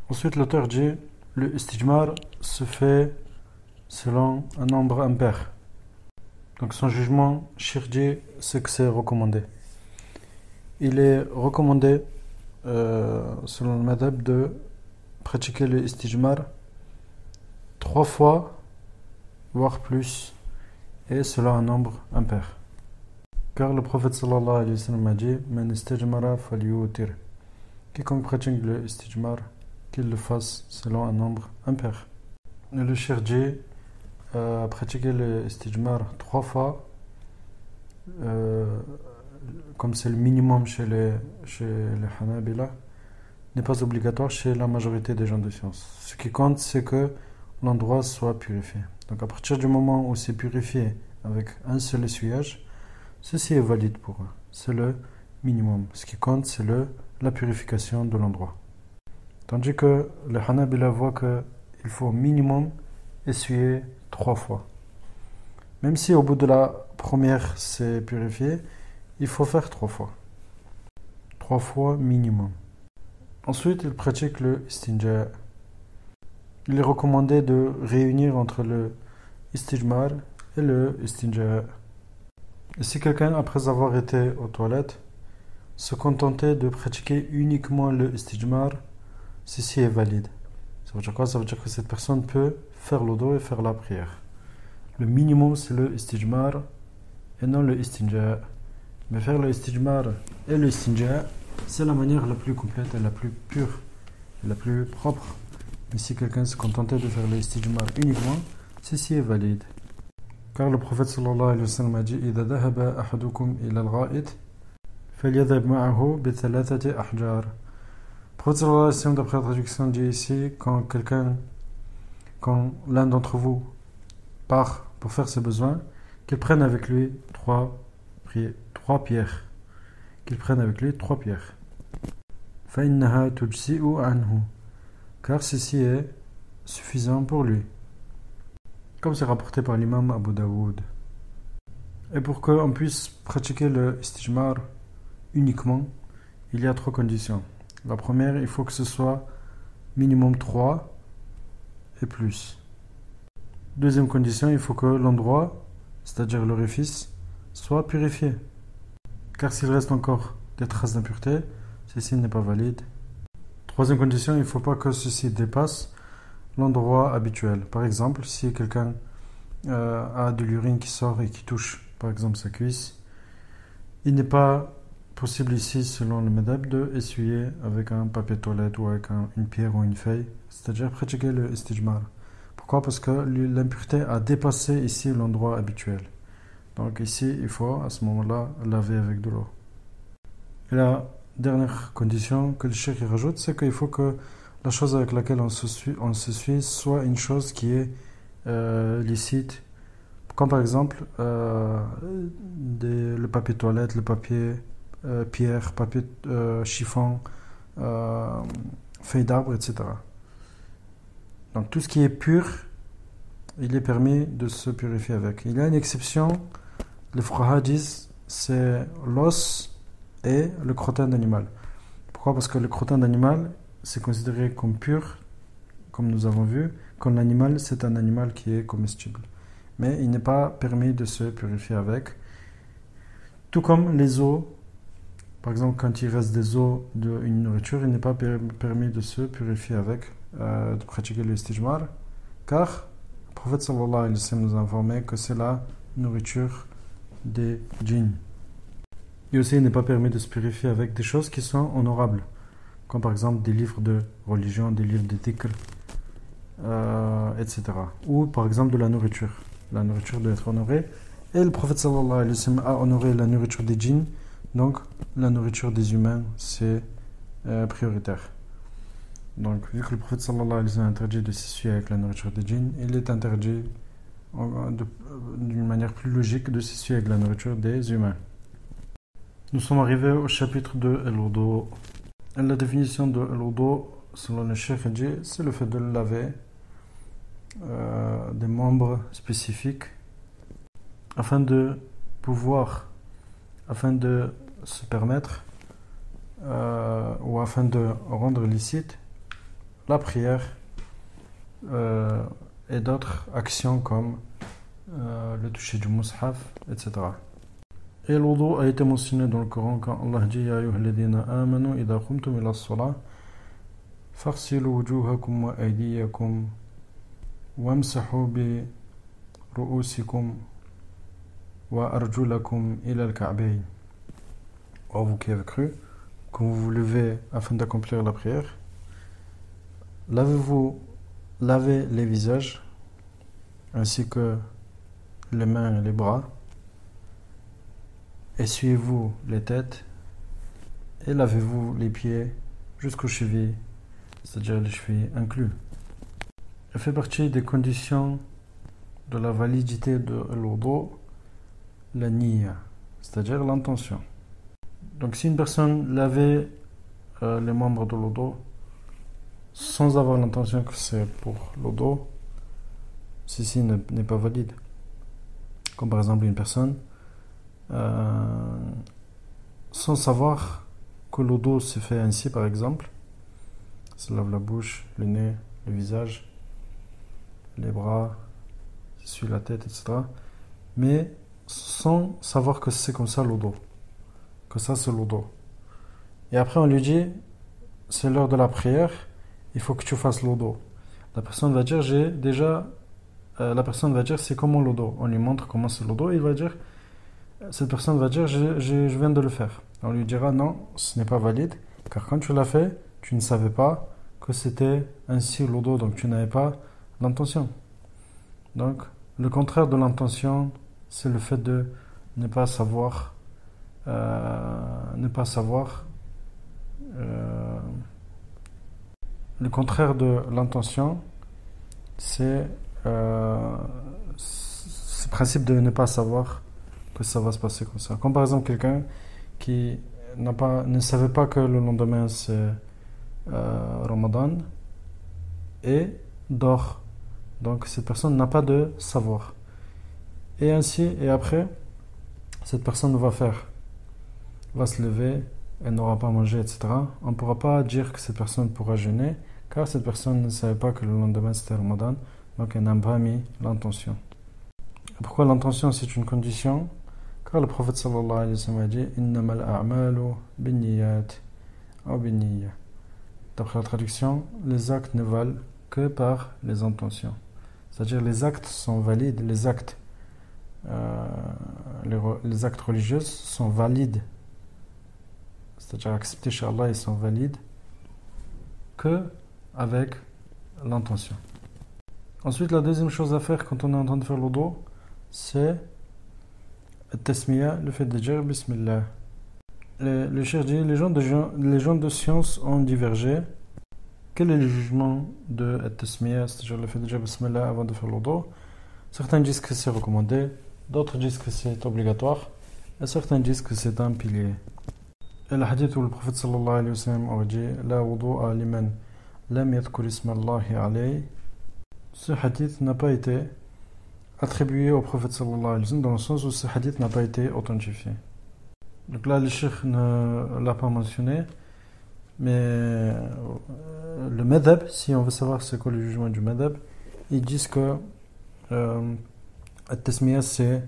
Ensuite, l'auteur dit le istijmar se fait selon un nombre impair. Donc son jugement shirji, c'est que c'est recommandé. Il est recommandé, selon le madhab, de pratiquer le istijmar 3 fois, voire plus, et selon un nombre impair. Car le prophète sallallahu alayhi wa sallam a dit Man istajmara falyutir. Quiconque pratique le istijmar, qu'il le fasse selon un nombre impair. Et le shirji a pratiqué le istijmar 3 fois, comme c'est le minimum chez les Hanabila, n'est pas obligatoire chez la majorité des gens de science. Ce qui compte, c'est que l'endroit soit purifié. Donc à partir du moment où c'est purifié avec un seul essuyage, ceci est valide pour eux. C'est le minimum. Ce qui compte, c'est la purification de l'endroit. Tandis que les Hanabila voient qu'il faut au minimum essuyer 3 fois. Même si au bout de la première c'est purifié, il faut faire 3 fois. 3 fois minimum. Ensuite, ils pratiquent le istinja. Il est recommandé de réunir entre le istijmar et le istinja. Et si quelqu'un, après avoir été aux toilettes, se contentait de pratiquer uniquement le istijmar, ceci est valide. Ça veut dire quoi? Ça veut dire que cette personne peut faire l'odo et faire la prière. Le minimum, c'est le istijmar et non le istinja. Mais faire le istijmar et le istinja, c'est la manière la plus complète et la plus pure, et la plus propre. Mais si quelqu'un se contentait de faire le istijmar uniquement, ceci est valide. Car le prophète sallallahu alayhi wa sallam a dit إِذَا ذَهَبَ أَحَدُكُمْ إِلَى الْغَائِطِ فَلْيَذْهَبْ مَعَهُ بِثَلَاثَةِ أَحْجَارٍ. Le prophète sallallahu alayhi wa sallam, d'après la traduction, dit ici quand l'un d'entre vous part pour faire ses besoins, qu'il prenne avec lui 3 pierres. Qu'il prenne avec lui 3 pierres. فَإِنَّهَا تُجْزِئُ عَنْهُ. Car ceci est suffisant pour lui. Comme c'est rapporté par l'imam Abu Daoud. Et pour qu'on puisse pratiquer le istijmar uniquement, il y a 3 conditions. La première, il faut que ce soit minimum 3 et plus. Deuxième condition, il faut que l'endroit, c'est-à-dire l'orifice, soit purifié. Car s'il reste encore des traces d'impureté, ceci n'est pas valide. Troisième condition, il ne faut pas que ceci dépasse l'endroit habituel. Par exemple, si quelqu'un a de l'urine qui sort et qui touche, par exemple, sa cuisse, il n'est pas possible ici, selon le madhab, de essuyer avec un papier toilette ou avec une pierre ou une feuille, c'est-à-dire pratiquer le istijmar. Pourquoi? Parce que l'impureté a dépassé ici l'endroit habituel. Donc ici, il faut à ce moment-là laver avec de l'eau. Et la dernière condition que le cheikh rajoute, c'est qu'il faut que la chose avec laquelle on se suit soit une chose qui est licite. Comme par exemple le papier toilette, le papier pierre, papier chiffon, feuilles d'arbre, etc. Donc tout ce qui est pur, il est permis de se purifier avec. Il y a une exception, les fuqaha disent, c'est l'os et le crottin d'animal. Pourquoi? Parce que le crottin d'animal, c'est considéré comme pur, comme nous avons vu, quand l'animal, c'est un animal qui est comestible. Mais il n'est pas permis de se purifier avec. Tout comme les os, par exemple, quand il reste des os d'une nourriture, il n'est pas permis de se purifier avec, de pratiquer le istijmar, car le prophète sallallahu alayhi wa sallam nous a informé que c'est la nourriture des djinns. Et aussi, il n'est pas permis de se purifier avec des choses qui sont honorables, comme par exemple des livres de religion, des livres de dhikr, etc. Ou par exemple de la nourriture. La nourriture doit être honorée. Et le prophète sallallahu alayhi wa sallam a honoré la nourriture des djinns, donc la nourriture des humains, c'est prioritaire. Donc, vu que le prophète sallallahu alayhi wa sallam a interdit de s'essuyer avec la nourriture des djinns, il est interdit d'une manière plus logique de s'essuyer avec la nourriture des humains. Nous sommes arrivés au chapitre de al-wudu. La définition de al-wudu, selon le cheikh, c'est le fait de laver des membres spécifiques afin de se permettre ou afin de rendre licite la prière et d'autres actions comme le toucher du mushaf, etc. Et l'wudu a été mentionné dans le Coran quand Allah dit Ya ayyuhalladhina amanu idha qumtum ila as-salah faghsilu wujuhakum wa aydiyakum wamsahu bi ru'usikum wa arjulakum ila al-ka'bayn. Or vous qui avez cru, quand vous vous levez afin d'accomplir la prière, lavez les visages ainsi que les mains et les bras, essuyez-vous les têtes et lavez-vous les pieds jusqu'aux chevilles, c'est-à-dire les chevilles inclus. Elle fait partie des conditions de la validité de l'wudu, la niyya, c'est-à-dire l'intention. Donc si une personne lavait les membres de l'wudu sans avoir l'intention que c'est pour l'wudu, ceci n'est pas valide. Comme par exemple une personne sans savoir que l'wudu se fait ainsi, par exemple, se lave la bouche, le nez, le visage, les bras, s'essuie la tête, etc. Mais sans savoir que c'est comme ça l'wudu, que ça c'est l'wudu. Et après on lui dit c'est l'heure de la prière, il faut que tu fasses l'wudu. La personne va dire c'est comment l'wudu. On lui montre comment c'est l'wudu. Cette personne va dire je viens de le faire. On lui dira non, ce n'est pas valide, car quand tu l'as fait, tu ne savais pas que c'était ainsi l'wudu, donc tu n'avais pas l'intention. Donc le contraire de l'intention, c'est le fait de ne pas savoir. Le contraire de l'intention, c'est ce principe de ne pas savoir que ça va se passer comme ça. Comme par exemple quelqu'un qui ne savait pas que le lendemain c'est Ramadan et dort. Donc cette personne n'a pas de savoir. Et ainsi, et après, cette personne va se lever, elle n'aura pas mangé, etc. On ne pourra pas dire que cette personne pourra jeûner, car cette personne ne savait pas que le lendemain c'était Ramadan, donc elle n'a pas mis l'intention. Pourquoi l'intention c'est une condition? Car le prophète sallallahu alayhi wa sallam a dit Innamal a'malu binniyat ou binniyya. D'après la traduction, les actes ne valent que par les intentions. C'est-à-dire les actes sont valides, les actes religieux sont valides, c'est-à-dire acceptés chez Allah, ils sont valides que avec l'intention. Ensuite, la deuxième chose à faire quand on est en train de faire l'wudu, c'est le fait de dire Bismillah. Le cheikh dit les gens de science ont divergé. Quel est le jugement de at-tasmiya, c'est-à-dire le fait de dire Bismillah avant de faire l'wudu? Certains disent que c'est recommandé, d'autres disent que c'est obligatoire, et certains disent que c'est un pilier. Et le hadith où le prophète sallallahu alayhi wa sallam a dit La wudu'a liman lam yadhkur isma Allahi alayhi. Ce hadith n'a pas été attribué au prophète sallallahu alayhi wa sallam, dans le sens où ce hadith n'a pas été authentifié. Donc là, le cheikh ne l'a pas mentionné, mais le madhab, si on veut savoir c'est quoi le jugement du madhab, ils disent que at-tasmiya c'est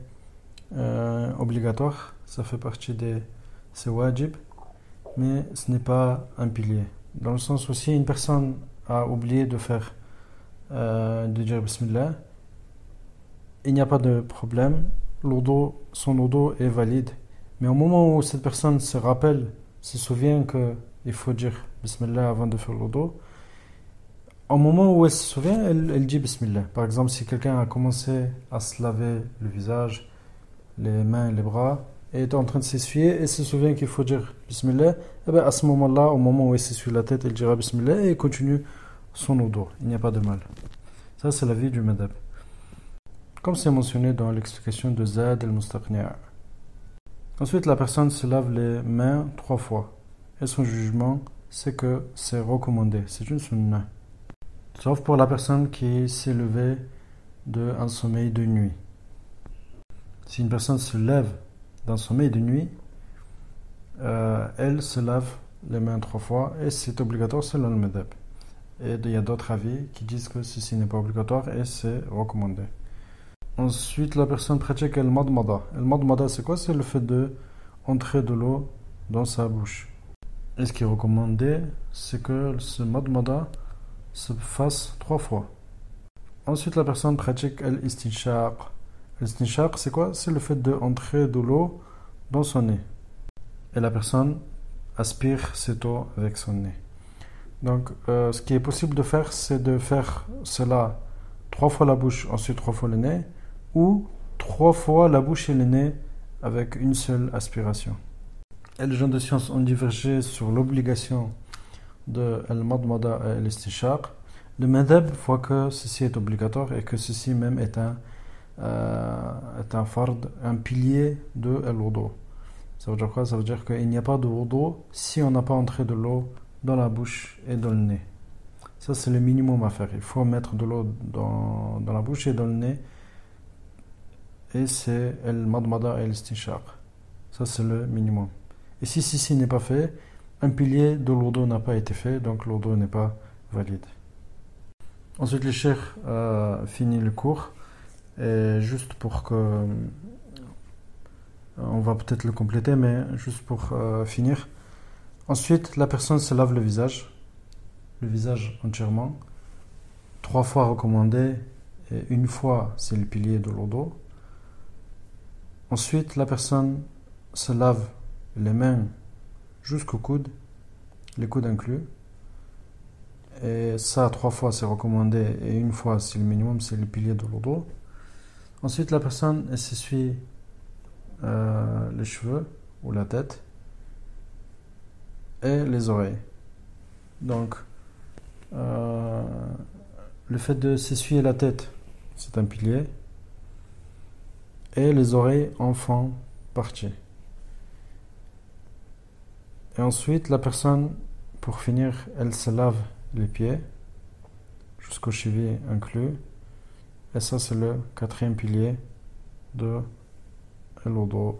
obligatoire, ça fait partie c'est wajib, mais ce n'est pas un pilier. Dans le sens où si une personne a oublié de de dire Bismillah, il n'y a pas de problème, son wudu est valide. Mais au moment où cette personne se souvient qu'il faut dire Bismillah avant de faire l'wudu, au moment où elle se souvient, elle dit Bismillah. Par exemple, si quelqu'un a commencé à se laver le visage, les mains et les bras, et est en train de s'essuyer et se souvient qu'il faut dire Bismillah, et bien à ce moment-là, au moment où elle s'essuie la tête, elle dira Bismillah et continue son wudu. Il n'y a pas de mal. Ça, c'est l'avis du madhab. Comme c'est mentionné dans l'explication de Zad al-Mustaqni'. Ensuite, la personne se lave les mains 3 fois. Et son jugement, c'est que c'est recommandé. C'est une sunnah. Sauf pour la personne qui s'est levée d'un sommeil de nuit. Si une personne se lève d'un sommeil de nuit, elle se lave les mains 3 fois et c'est obligatoire selon le madhab. Et il y a d'autres avis qui disent que ceci n'est pas obligatoire et c'est recommandé. Ensuite, la personne pratique le madmada. Le madmada, c'est quoi? C'est le fait de entrer de l'eau dans sa bouche. Et ce qui est recommandé, c'est que ce madmada se fasse 3 fois. Ensuite, la personne pratique l'istinshaq. L'istinshaq, c'est quoi? C'est le fait d'entrer de l'eau dans son nez. Et la personne aspire cette eau avec son nez. Donc, ce qui est possible de faire, c'est de faire cela 3 fois la bouche, ensuite 3 fois le nez, ou 3 fois la bouche et le nez avec une seule aspiration. Et les gens de science ont divergé sur l'obligation de al-madmada et l'istinshaq. Le madhab voit que ceci est obligatoire et que ceci même est un fard, un pilier de al-wudu. Ça veut dire quoi? Ça veut dire qu'il n'y a pas de wudu si on n'a pas entré de l'eau dans la bouche et dans le nez. Ça, c'est le minimum à faire. Il faut mettre de l'eau dans la bouche et dans le nez. Et c'est al-madmada et l'istinshaq. Ça, c'est le minimum. Et si ceci n'est pas fait, un pilier de l'wudu n'a pas été fait, donc l'wudu n'est pas valide. Ensuite, le cheikh finit le cours. Et juste pour que... On va peut-être le compléter, mais juste pour finir. Ensuite, la personne se lave le visage entièrement. 3 fois recommandé, et 1 fois, c'est le pilier de l'wudu. Ensuite, la personne se lave les mains jusqu'au coude, les coudes inclus. Et ça, 3 fois, c'est recommandé, et 1 fois, c'est le minimum, c'est le pilier de l'wudu. Ensuite, la personne, elle s'essuie les cheveux ou la tête et les oreilles. Donc, le fait de s'essuyer la tête, c'est un pilier. Et les oreilles en font partie. Et ensuite, la personne, pour finir, elle se lave les pieds jusqu'aux chevilles inclus. Et ça, c'est le 4e pilier de l'wudu.